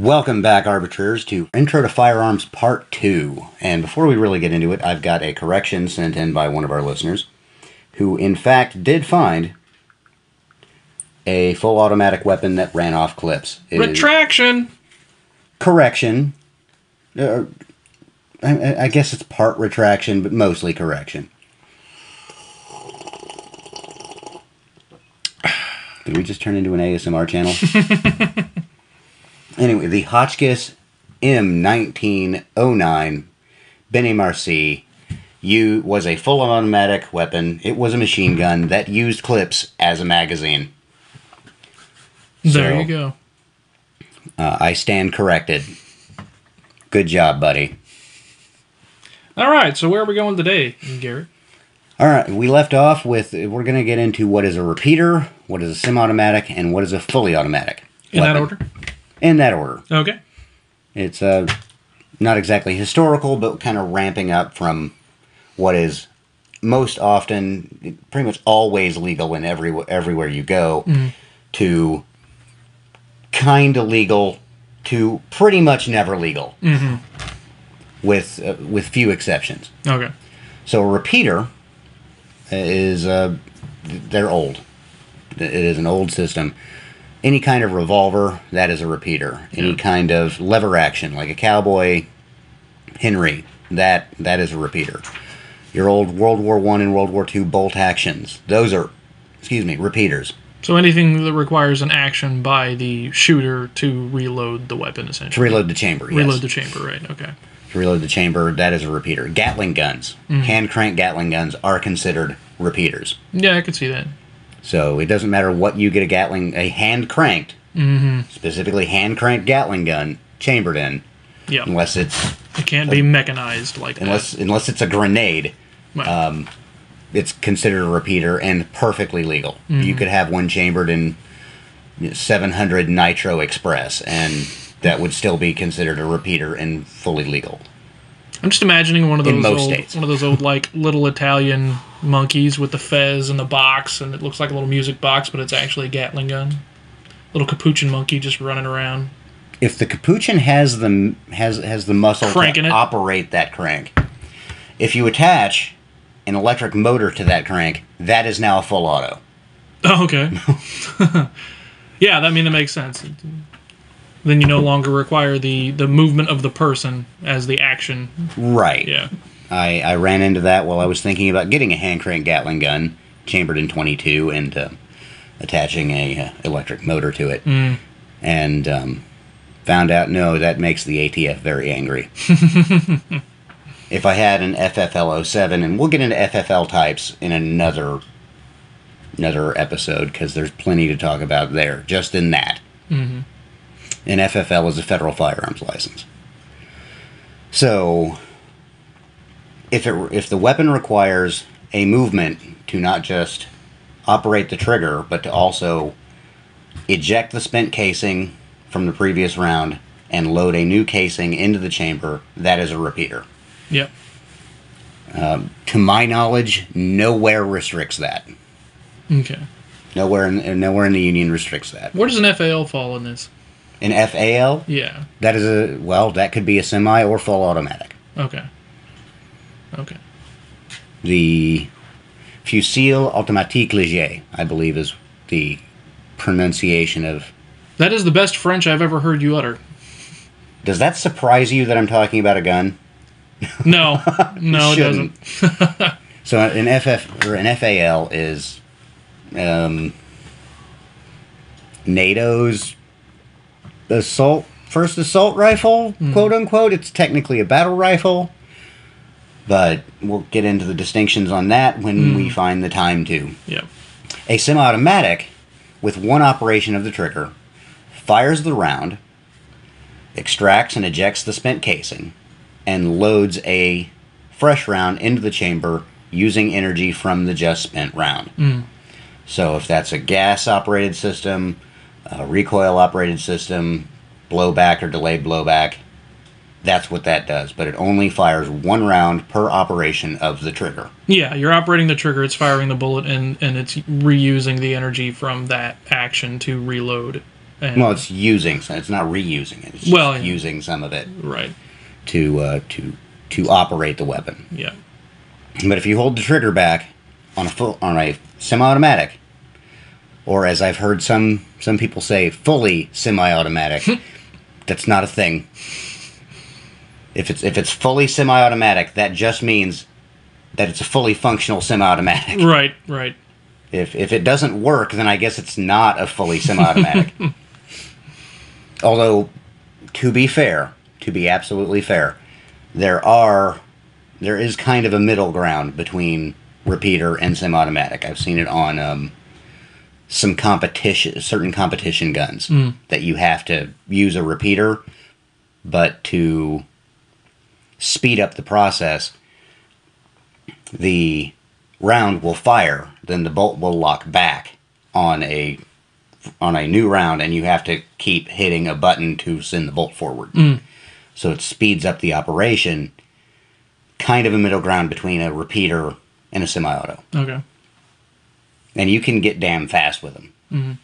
Welcome back, Arbitrators, to Intro to Firearms Part 2. And before we really get into it, I've got a correction sent in by one of our listeners, who in fact did find a full automatic weapon that ran off clips. Retraction! Correction. I guess it's part retraction, but mostly correction. Did we just turn into an ASMR channel? Anyway, the Hotchkiss M1909 Bene Marcy was a full automatic weapon. It was a machine gun that used clips as a magazine. There you go. I stand corrected. Good job, buddy. Alright, so where are we going today, Garrett? Alright, we left off with, we're going to get into what is a repeater, what is a semi-automatic, and what is a fully automatic In weapon. that order? In that order. Okay. It's not exactly historical, but kind of ramping up from what is most often, pretty much always legal in everywhere you go, to kind of legal to pretty much never legal, with few exceptions. Okay. So a repeater is they're old. It is an old system. Any kind of revolver, that is a repeater. Any kind of lever action, like a cowboy Henry, that is a repeater. Your old World War I and World War II bolt actions, those are, repeaters. So anything that requires an action by the shooter to reload the weapon, essentially. To reload the chamber, yes. Reload the chamber, right, okay. To reload the chamber, that is a repeater. Gatling guns, hand crank Gatling guns are considered repeaters. Yeah, I could see that. So it doesn't matter what you get a hand cranked, specifically hand cranked Gatling gun chambered in, unless it's... It can't be mechanized like that. Unless it's a grenade, Right. it's considered a repeater and perfectly legal. You could have one chambered in 700 Nitro Express, and that would still be considered a repeater and fully legal. I'm just imagining one of those states. One of those old like little Italian monkeys with the fez and the box, and it looks like a little music box, but it's actually a Gatling gun. Little capuchin monkey just running around. If the capuchin has the muscle Cranking to it. operate that crank, if you attach an electric motor to that crank, that is now a full auto. Oh, okay. Yeah, that makes sense. Then you no longer require the movement of the person as the action. Right. Yeah. I ran into that while I was thinking about getting a hand crank Gatling gun chambered in .22 and attaching a electric motor to it. And found out, no, that makes the ATF very angry. If I had an FFL07, and we'll get into FFL types in another episode, because there's plenty to talk about there, just in that. An FFL is a federal firearms license. So, if the weapon requires a movement to not just operate the trigger, but to also eject the spent casing from the previous round and load a new casing into the chamber, that is a repeater. Yep. To my knowledge, nowhere restricts that. Okay. Nowhere in the Union restricts that. Where does an FAL fall in this? An FAL? Yeah. That is that could be a semi or full automatic. Okay. Okay. The Fusil Automatique Léger, I believe, is the pronunciation of... That is the best French I've ever heard you utter. Does that surprise you that I'm talking about a gun? No. No, it doesn't. So an FAL is NATO's first assault rifle, quote unquote. It's technically a battle rifle, but we'll get into the distinctions on that when we find the time to. Yeah. A semi-automatic, with one operation of the trigger, fires the round, extracts and ejects the spent casing, and loads a fresh round into the chamber using energy from the just spent round. So if that's a gas-operated system, a recoil-operated system, blowback or delayed blowback, that's what that does. But it only fires one round per operation of the trigger. Yeah, you're operating the trigger, it's firing the bullet, and it's reusing the energy from that action to reload And, well, it's using, so it's not reusing it. It's just using some of it right to operate the weapon. Yeah. But if you hold the trigger back on a semi-automatic, or as I've heard some people say, fully semi-automatic, that's not a thing. If it's fully semi-automatic, that just means that it's a fully functional semi-automatic. Right. If it doesn't work, then I guess it's not a fully semi-automatic. Although, to be absolutely fair, there is kind of a middle ground between repeater and semi-automatic. I've seen it on certain competition guns that you have to use a repeater, but to speed up the process, the round will fire, then the bolt will lock back on a new round, and you have to keep hitting a button to send the bolt forward. So it speeds up the operation. Kind of a middle ground between a repeater and a semi-auto. Okay. And you can get damn fast with them.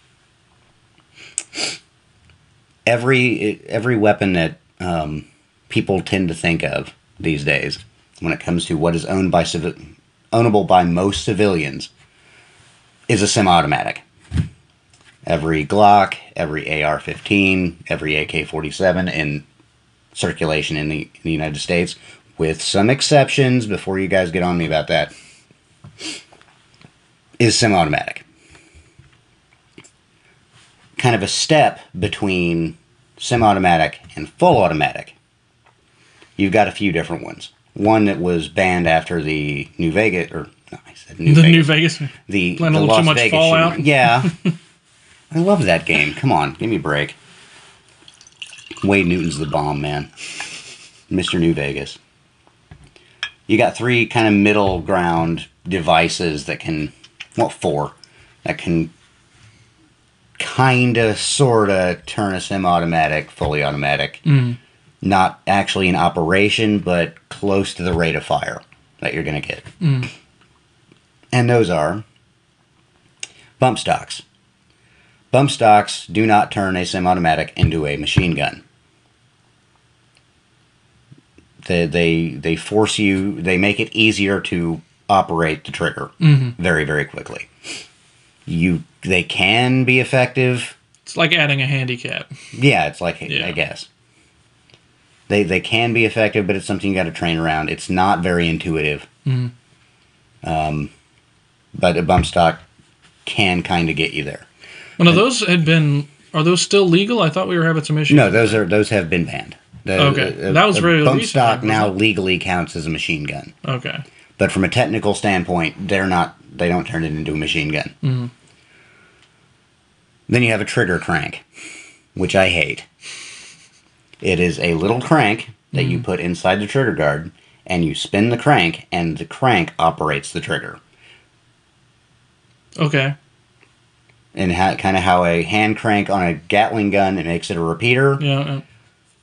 Every weapon that people tend to think of these days, when it comes to what is ownable by most civilians, is a semi-automatic. Every Glock, every AR-15, every AK-47 in circulation in the United States, with some exceptions, before you guys get on me about that, is semi-automatic. Kind of a step between semi-automatic and full automatic. You've got a few different ones. One that was banned after the New Vegas. The Las Vegas Fallout. shooting. Yeah. I love that game. Come on, give me a break. Wade Newton's the bomb, man. Mr. New Vegas. You got 3 kind of middle ground devices that can, well, 4, that can kind of, sort of turn a semi-automatic, fully automatic. Not actually in operation, but close to the rate of fire that you're going to get. And those are bump stocks. Bump stocks do not turn a semi-automatic into a machine gun. They force you, they make it easier to operate the trigger very, very quickly. They can be effective. It's like adding a handicap. Yeah, it's like, I guess. They can be effective, but it's something you got to train around. It's not very intuitive. But a bump stock can kind of get you there. Well, are those still legal? I thought we were having some issues. No, those have been banned. That was very bump recent. stock now legally counts as a machine gun. Okay. But from a technical standpoint, they don't turn it into a machine gun. Then you have a trigger crank, which I hate. It is a little crank that you put inside the trigger guard, and you spin the crank, and the crank operates the trigger. Okay. And kind of how a hand crank on a Gatling gun, it makes it a repeater. Yeah.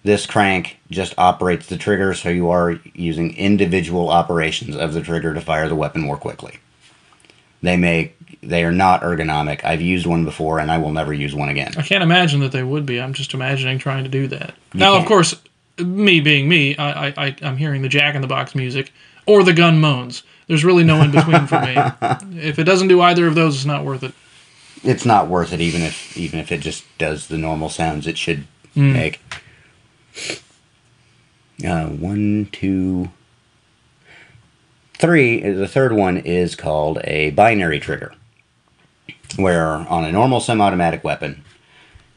This crank just operates the trigger, so you are using individual operations of the trigger to fire the weapon more quickly. They are not ergonomic. I've used one before, and I will never use one again. I can't imagine that they would be. I'm just imagining trying to do that. Now, of course, me being me, I'm hearing the Jack-in-the-Box music, or the gun moans. There's really no in-between for me. If it doesn't do either of those, it's not worth it. It's not worth it, even if it just does the normal sounds it should make. 1, 2, 3. The third one is called a binary trigger, where on a normal semi-automatic weapon,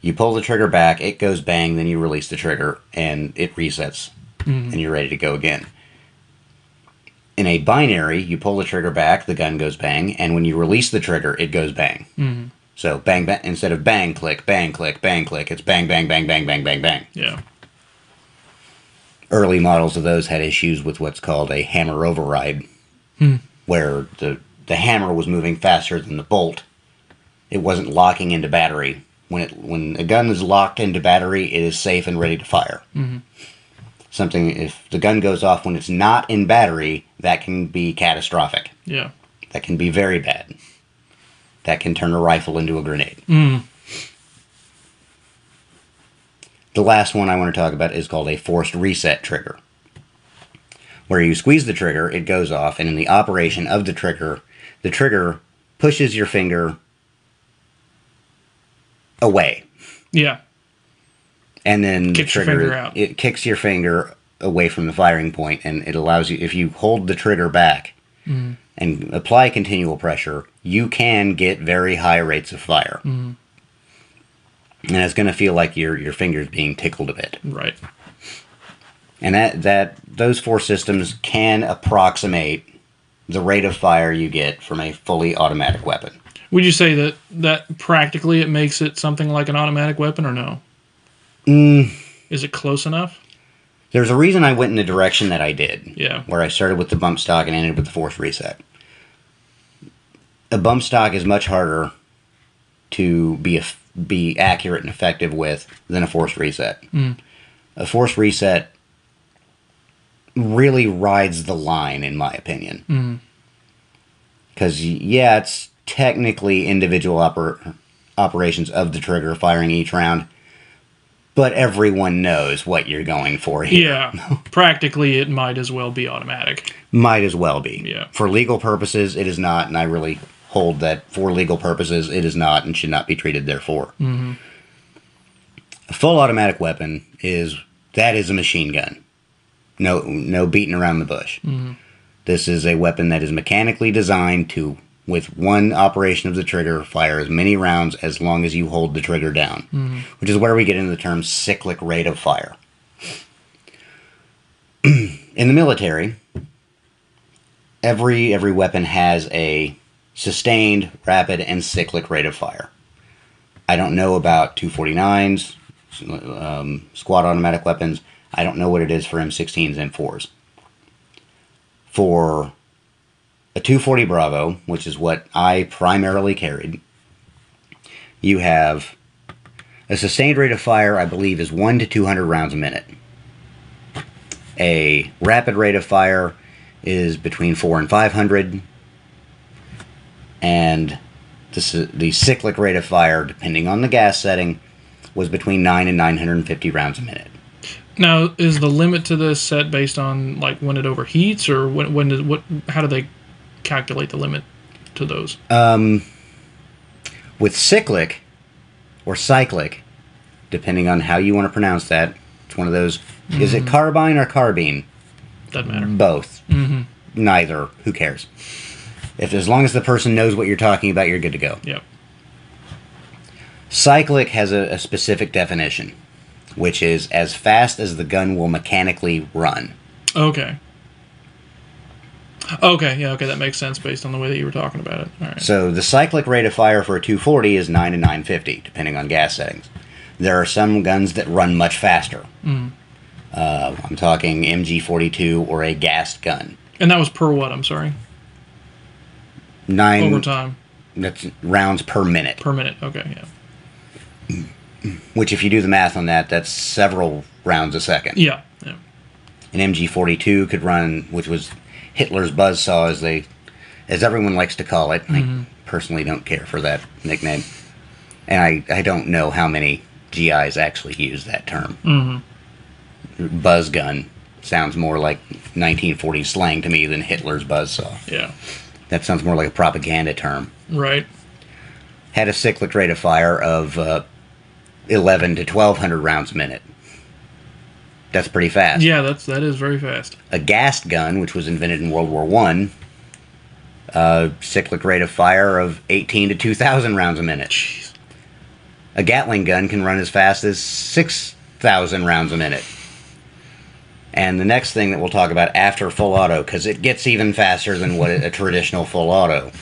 you pull the trigger back, it goes bang, then you release the trigger, and it resets, and you're ready to go again. In a binary, you pull the trigger back, the gun goes bang, and when you release the trigger, it goes bang. So bang, bang, instead of bang, click, bang, click, bang, click, it's bang, bang, bang, bang, bang, bang, bang. Yeah. Early models of those had issues with what's called a hammer override, where the hammer was moving faster than the bolt. It wasn't locking into battery. When a gun is locked into battery, it is safe and ready to fire. If the gun goes off when it's not in battery, that can be catastrophic. Yeah. That can be very bad. That can turn a rifle into a grenade. The last one I want to talk about is called a forced reset trigger, where you squeeze the trigger, it goes off, and in the operation of the trigger pushes your finger away. Yeah. And then Kicks the your trigger, finger out. it kicks your finger away from the firing point, and it allows you, if you hold the trigger back and apply continual pressure, you can get very high rates of fire. And it's going to feel like your finger's being tickled a bit. Right. And those 4 systems can approximate the rate of fire you get from a fully automatic weapon. Would you say that practically it makes it something like an automatic weapon, or no? Is it close enough? There's a reason I went in the direction that I did. Yeah. Where I started with the bump stock and ended with the forced reset. A bump stock is much harder to be accurate and effective with than a forced reset. A forced reset really rides the line, in my opinion. Because, yeah, it's technically individual operations of the trigger firing each round, but everyone knows what you're going for here. Yeah. Practically, it might as well be automatic. Might as well be. Yeah. For legal purposes, it is not, and I really hold that for legal purposes, it is not and should not be treated therefore. A full automatic weapon is a machine gun. No beating around the bush. This is a weapon that is mechanically designed to, with one operation of the trigger, fire as many rounds as long as you hold the trigger down, which is where we get into the term cyclic rate of fire. In the military, every weapon has a sustained, rapid, and cyclic rate of fire. I don't know about 249s, squad automatic weapons. I don't know what it is for M16s and M4s. For a 240 Bravo, which is what I primarily carried, you have a sustained rate of fire, I believe, is 1 to 200 rounds a minute. A rapid rate of fire is between 4 and 500. And the cyclic rate of fire, depending on the gas setting, was between 9 and 950 rounds a minute. Now, is the limit to this set based on like when it overheats, or how do they calculate the limit to those? With cyclic or cyclic, depending on how you want to pronounce that, it's one of those. Is it carbine or carbine? Doesn't matter. Both. Neither. Who cares? As long as the person knows what you're talking about, you're good to go. Yep. Cyclic has a specific definition, which is as fast as the gun will mechanically run. Okay. Yeah, that makes sense based on the way that you were talking about it. All right. So the cyclic rate of fire for a 240 is 9 to 950, depending on gas settings. There are some guns that run much faster. I'm talking MG42 or a gassed gun. And that was per what, I'm sorry? 9... Over time. That's rounds per minute. Per minute, okay, yeah. Which, if you do the math on that, that's several rounds a second. Yeah. An MG42 could run, which was Hitler's buzzsaw, as everyone likes to call it. I personally don't care for that nickname. And I don't know how many GIs actually use that term. Buzz gun sounds more like 1940s slang to me than Hitler's buzzsaw. Yeah. That sounds more like a propaganda term. Right. Had a cyclic rate of fire of 11 to 1,200 rounds a minute. That's pretty fast. Yeah, that is very fast. A gassed gun, which was invented in World War I, cyclic rate of fire of 18 to 2,000 rounds a minute. Jeez. A Gatling gun can run as fast as 6,000 rounds a minute. And the next thing that we'll talk about after full auto, because it gets even faster than what a traditional full auto.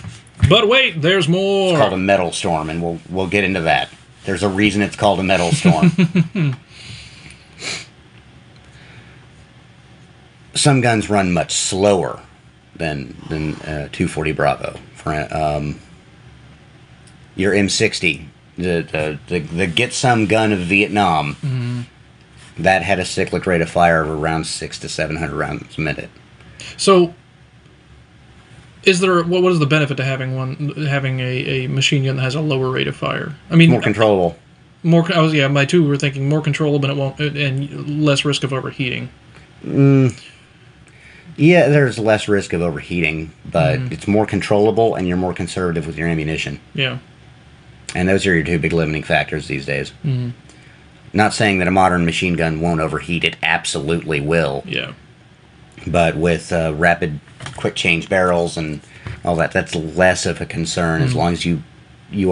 But wait, there's more. It's called a metal storm, and we'll get into that. There's a reason it's called a metal storm. Some guns run much slower than 240 Bravo. Your M60, the Get Some gun of Vietnam, that had a cyclic rate of fire of around 600 to 700 rounds a minute. So, what is the benefit to having a machine gun that has a lower rate of fire? I mean, more controllable. My two were thinking more controllable, and it won't, and less risk of overheating. Yeah, there's less risk of overheating, but it's more controllable, and you're more conservative with your ammunition. Yeah. And those are your two big limiting factors these days. Not saying that a modern machine gun won't overheat. It absolutely will. Yeah. But with rapid, quick change barrels and all that, that's less of a concern as long as you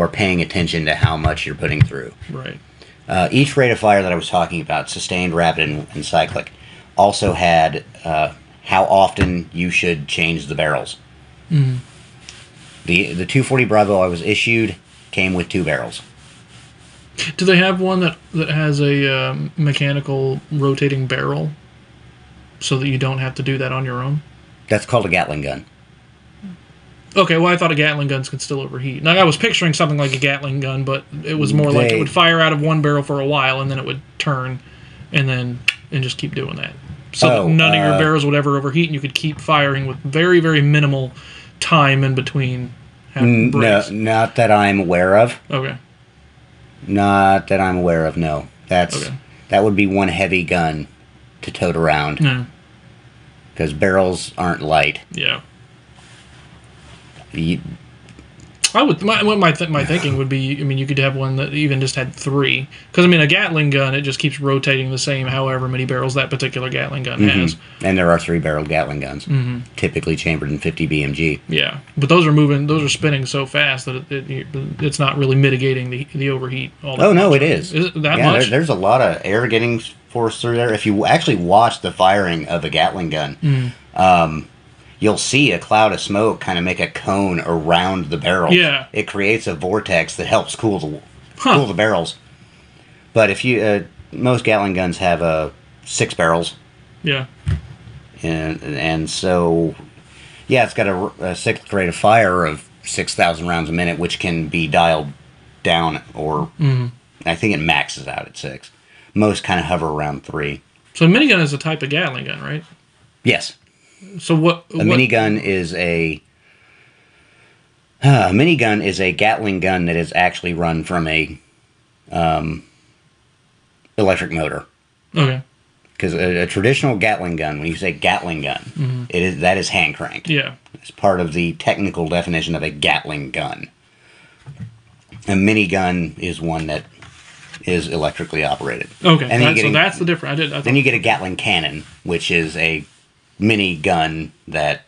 are paying attention to how much you're putting through. Right. Each rate of fire that I was talking about, sustained, rapid, and cyclic, also had how often you should change the barrels. The 240 Bravo I was issued came with 2 barrels. Do they have one that has a mechanical rotating barrel so that you don't have to do that on your own? That's called a Gatling gun. Okay, well, I thought a Gatling guns could still overheat. Now, I was picturing something like a Gatling gun, but it was more like it would fire out of one barrel for a while, and then it would turn, and just keep doing that. So that none of your barrels would ever overheat, and you could keep firing with very, very minimal time in between breaks. No, not that I'm aware of. Okay. Not that I'm aware of, no. That would be one heavy gun to tote around. Yeah. Because barrels aren't light. Yeah. My thinking would be, I mean, you could have one that even just had 3. Because, I mean, a Gatling gun, it just keeps rotating the same however many barrels that particular Gatling gun has. And there are 3-barrel Gatling guns, typically chambered in 50 BMG. Yeah, but those are spinning so fast that it's not really mitigating the overheat. All that no, much. it is. Is it that much? There's a lot of air getting forced through there. If you actually watch the firing of a Gatling gun, you'll see a cloud of smoke kind of make a cone around the barrel. Yeah. It creates a vortex that helps cool the barrels. But if you most Gatling guns have 6 barrels. Yeah. And so, yeah, it's got a cyclic rate of fire of 6,000 rounds a minute, which can be dialed down, or I think it maxes out at 6. Most kind of hover around 3. So a minigun is a type of Gatling gun, right? Yes. So what? A minigun is a Gatling gun that is actually run from a electric motor. Okay. Because a traditional Gatling gun, when you say Gatling gun, that is hand cranked. Yeah. It's part of the technical definition of a Gatling gun. A minigun is one that is electrically operated. Okay. So that's the difference. Then you get a Gatling cannon, which is a mini gun that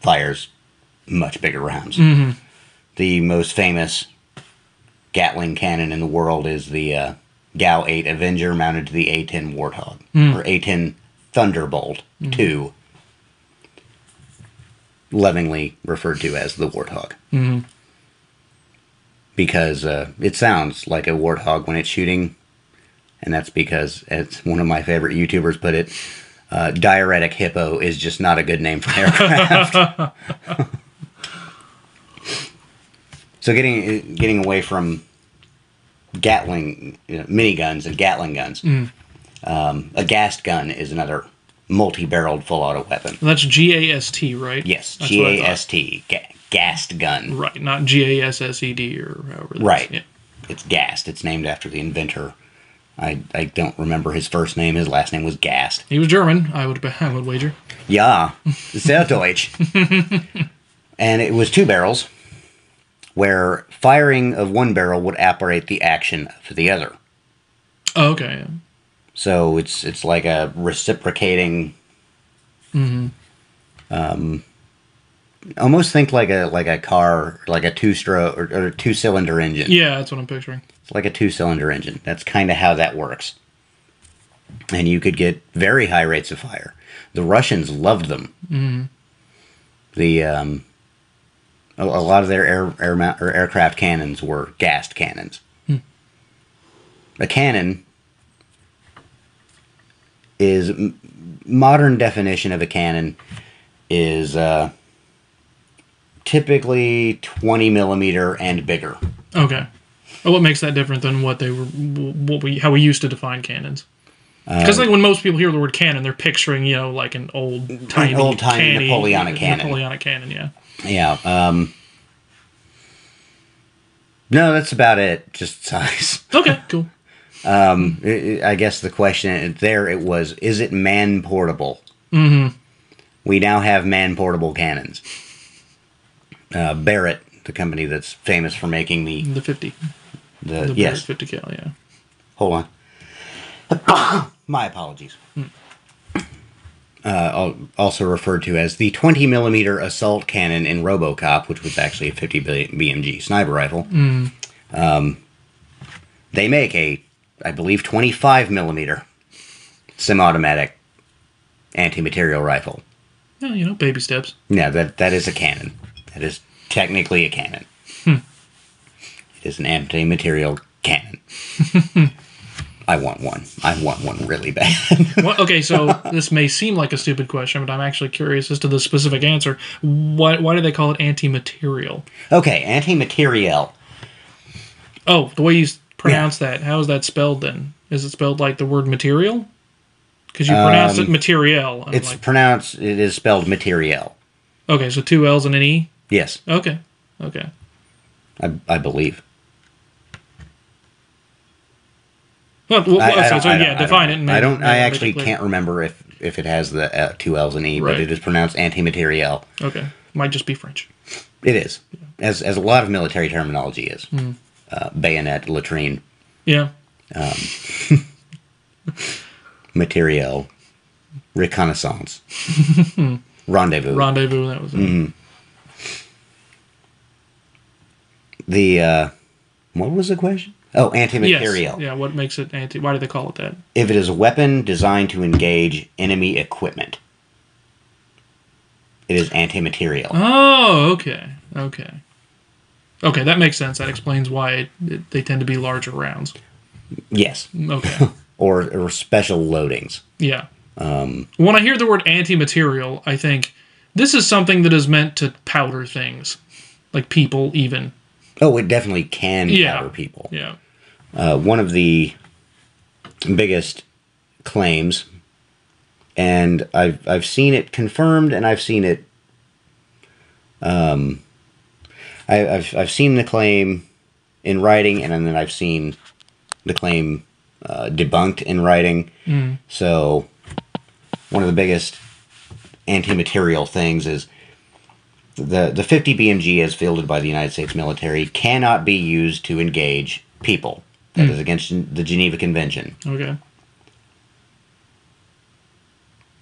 fires much bigger rounds. The most famous Gatling cannon in the world is the GAU 8 Avenger mounted to the A10 Warthog, or A10 Thunderbolt 2, lovingly referred to as the Warthog. Because it sounds like a Warthog when it's shooting, and that's because, as one of my favorite YouTubers put it, diuretic hippo is just not a good name for an aircraft. So getting away from Gatling miniguns and Gatling guns, a gassed gun is another multi-barreled full-auto weapon. And that's GAST, right? Yes, GAST, gassed gun. Right, not GASSED or however. Right, yeah. It's gassed. It's named after the inventor. I don't remember his first name. His last name was Gast. He was German, I would wager. Ja, sehr Deutsch. And it was 2 barrels, where firing of one barrel would operate the action for the other. Oh, okay. Yeah. So it's like a reciprocating. Almost think like a car, like a 2-stroke or a 2-cylinder engine. Yeah, that's what I'm picturing. It's like a 2-cylinder engine. That's kind of how that works. And you could get very high rates of fire. The Russians loved them. A lot of their aircraft cannons were gassed cannons. A cannon is modern definition of a cannon is typically 20 millimeter and bigger. Okay. Well, what makes that different than how we used to define cannons? Because I think when most people hear the word cannon, they're picturing, like an old-timey Napoleonic cannon. Napoleonic cannon, yeah. Yeah. No, that's about it. Just size. Okay, cool. I guess the question there it was: is it man portable? Mm-hmm. We now have man portable cannons. Barrett, the company that's famous for making the 50, the yes, 50 cal, yeah. Hold on. My apologies. Also referred to as the 20 millimeter assault cannon in RoboCop, which was actually a 50 BMG sniper rifle. They make a, I believe, 25 millimeter semi-automatic anti-material rifle. Well, you know, baby steps. Yeah, that is a cannon. That is technically a cannon. It is an anti-material cannon. I want one. I want one really bad. Well, okay, so this may seem like a stupid question, but I'm actually curious as to the specific answer. Why do they call it anti-material? Okay, anti-material. Oh, the way you pronounce that. How is that spelled then? Is it spelled like the word material? Because you pronounced it materiel. It's like, pronounced, it is spelled materiel. Okay, so 2 L's and an E? Yes. Okay. I believe. Well, define it. And I actually can't remember if it has the 2 L's and E, right. But it is pronounced anti-materiel. Okay. Might just be French. It is. Yeah. As a lot of military terminology is. Bayonet, latrine. Yeah. Materiel. Reconnaissance. Rendezvous. That was it. Mm-hmm. What was the question? Oh, anti-material. Yes. Yeah, what makes it anti... Why do they call it that? If it is a weapon designed to engage enemy equipment, it is anti-material. Oh, okay. Okay, that makes sense. That explains why they tend to be larger rounds. Yes. Okay. or special loadings. Yeah. When I hear the word anti-material, I think this is something that is meant to powder things. Like people, even. Oh, it definitely can powder people. Yeah. One of the biggest claims, and I've seen it confirmed, and I've seen it. I've seen the claim in writing, and then I've seen the claim debunked in writing. So, one of the biggest anti-material things is the 50 BMG as fielded by the United States military cannot be used to engage people. That is against the Geneva Convention. Okay.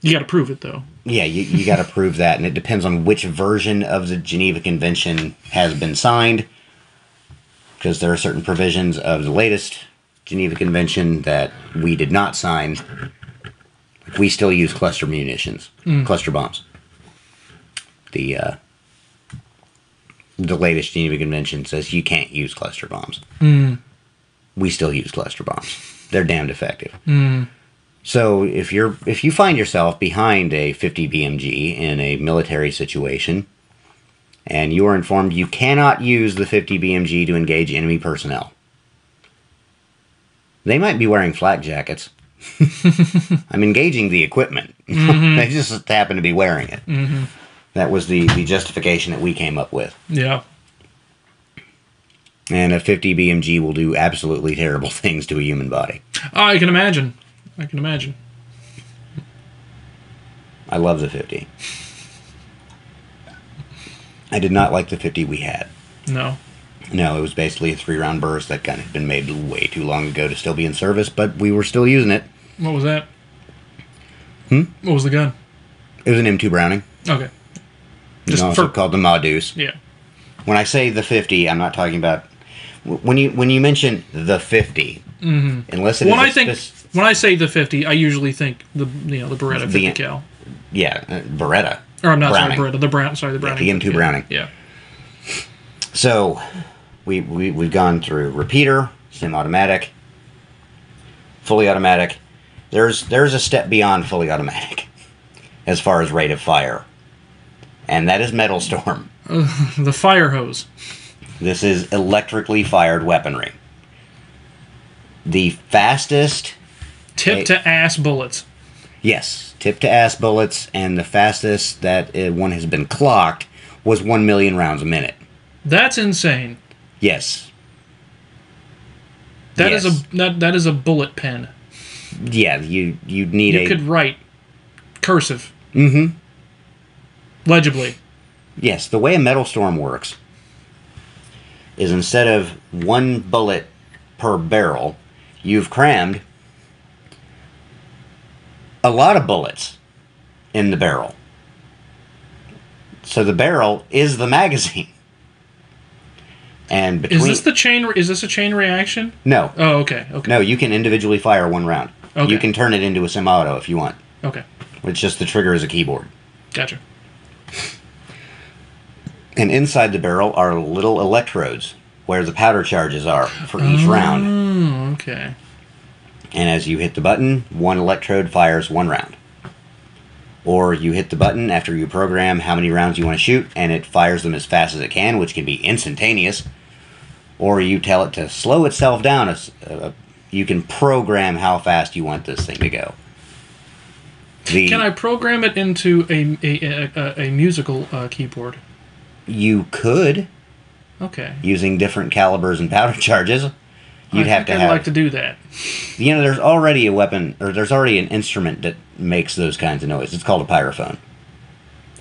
You got to prove it, though. Yeah, you got to prove that, and it depends on which version of the Geneva Convention has been signed, because there are certain provisions of the latest Geneva Convention that we did not sign. We still use cluster munitions, cluster bombs. The latest Geneva Convention says you can't use cluster bombs. We still use cluster bombs. They're damned effective. So if you find yourself behind a 50 BMG in a military situation, and you are informed you cannot use the 50 BMG to engage enemy personnel, they might be wearing flak jackets. I'm engaging the equipment. They just happen to be wearing it. That was the justification that we came up with. Yeah. And a 50 BMG will do absolutely terrible things to a human body. I can imagine. I love the 50. I did not like the 50 we had. No. No, it was basically a 3-round burst that kind of had been made way too long ago to still be in service, but we were still using it. What was that? What was the gun? It was an M2 Browning. Okay. It's also called the Ma-Deuce. Yeah. When I say the 50, I'm not talking about... When you mention the 50, unless it is... When I say the 50, I usually think the Beretta 50 cal. Yeah, Beretta. Or I'm not Browning. Sorry, Beretta. The Browning. Yeah, the M2 Browning. Yeah. So, we've gone through repeater, semi-automatic, fully automatic. There's a step beyond fully automatic as far as rate of fire, and that is Metal Storm. The fire hose. This is electrically fired weaponry. The fastest... Tip-to-ass bullets. Yes, tip-to-ass bullets, and the fastest that one has been clocked was 1 million rounds a minute. That's insane. Yes. That Yes. that is a bullet pen. Yeah, you'd need You could write cursive. Mm-hmm. Legibly. Yes, the way a metal storm works is instead of one bullet per barrel, you've crammed a lot of bullets in the barrel. So the barrel is the magazine. And between... Is this a chain reaction? No. Oh, okay. Okay. No, you can individually fire one round. Okay. You can turn it into a semi-auto if you want. Okay. It's just the trigger is a keyboard. Gotcha. And inside the barrel are little electrodes where the powder charges are for each round. Oh, okay. And as you hit the button, one electrode fires one round. Or you hit the button after you program how many rounds you want to shoot, and it fires them as fast as it can, which can be instantaneous. Or you tell it to slow itself down. You can program how fast you want this thing to go. Can I program it into a musical keyboard? You could. Okay. Using different calibers and powder charges. I'd like to do that. You know, there's already a weapon, or there's already an instrument that makes those kinds of noise. It's called a pyrophone.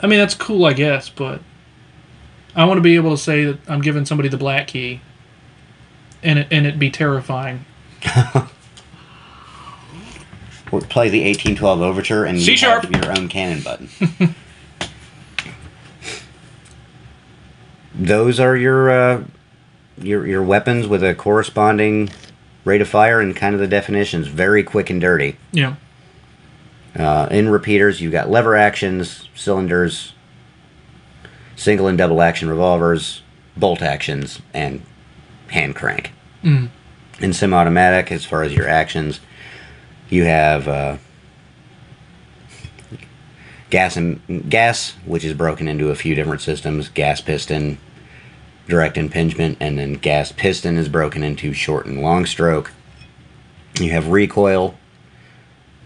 I mean, that's cool, I guess, but I want to be able to say that I'm giving somebody the black key, and it be terrifying. Or play the 1812 Overture, and you C-sharp. have your own cannon button. Those are your weapons with a corresponding rate of fire and kind of the definitions. Very quick and dirty. Yeah. In repeaters, you've got lever actions, cylinders, single and double action revolvers, bolt actions, and hand crank. Mm. In semi-automatic, as far as your actions, you have gas, which is broken into a few different systems, gas piston, direct impingement, and then gas piston is broken into short and long stroke. You have recoil,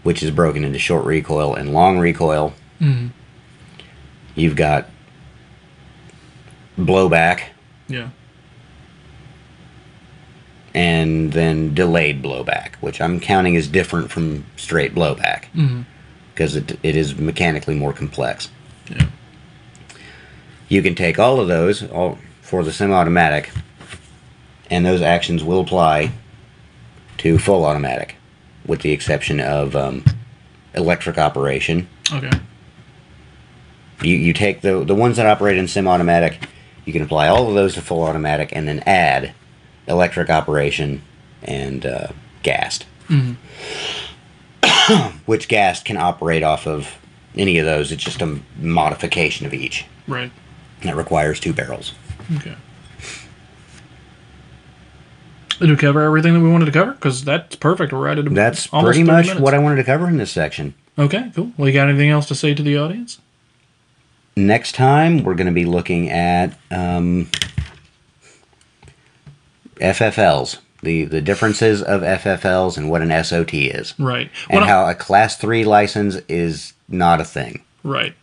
which is broken into short recoil and long recoil. Mm. You've got blowback. Yeah. And then delayed blowback, which I'm counting as different from straight blowback. Because it is mechanically more complex. Yeah. You can take all of those for the semi-automatic, and those actions will apply to full automatic, with the exception of electric operation. Okay. You take the ones that operate in semi-automatic, you can apply all of those to full automatic, and then add electric operation and gassed. Mm-hmm. Which gassed can operate off of any of those. It's just a modification of each. Right. That requires 2 barrels. Okay. Did we cover everything that we wanted to cover? Because that's perfect. We're right at That's almost pretty 30 much minutes. what I wanted to cover in this section. Okay, cool. Well, you got anything else to say to the audience? Next time, we're going to be looking at FFLs. The differences of FFLs and what an SOT is. Right. And how a Class 3 license is not a thing. Right.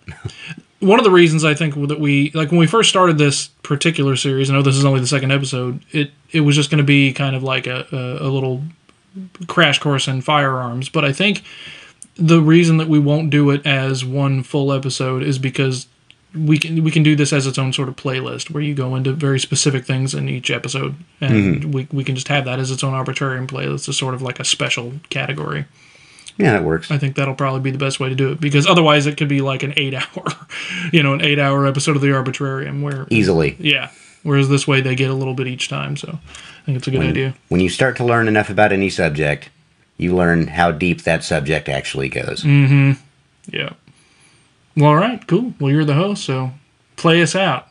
One of the reasons I think that when we first started this particular series, I know this is only the second episode, it was just going to be kind of like a little crash course in firearms. But I think the reason that we won't do it as one full episode is because we can do this as its own sort of playlist where you go into very specific things in each episode, and we can just have that as its own Arbitrarium playlist, as sort of like a special category. Yeah, that works. I think that'll probably be the best way to do it, because otherwise it could be like an 8-hour episode of the Arbitrarium where easily. Yeah. Whereas this way they get a little bit each time, so I think it's a good idea. When you start to learn enough about any subject, you learn how deep that subject actually goes. Mm-hmm. Yeah. Well, all right, cool. Well, you're the host, so play us out.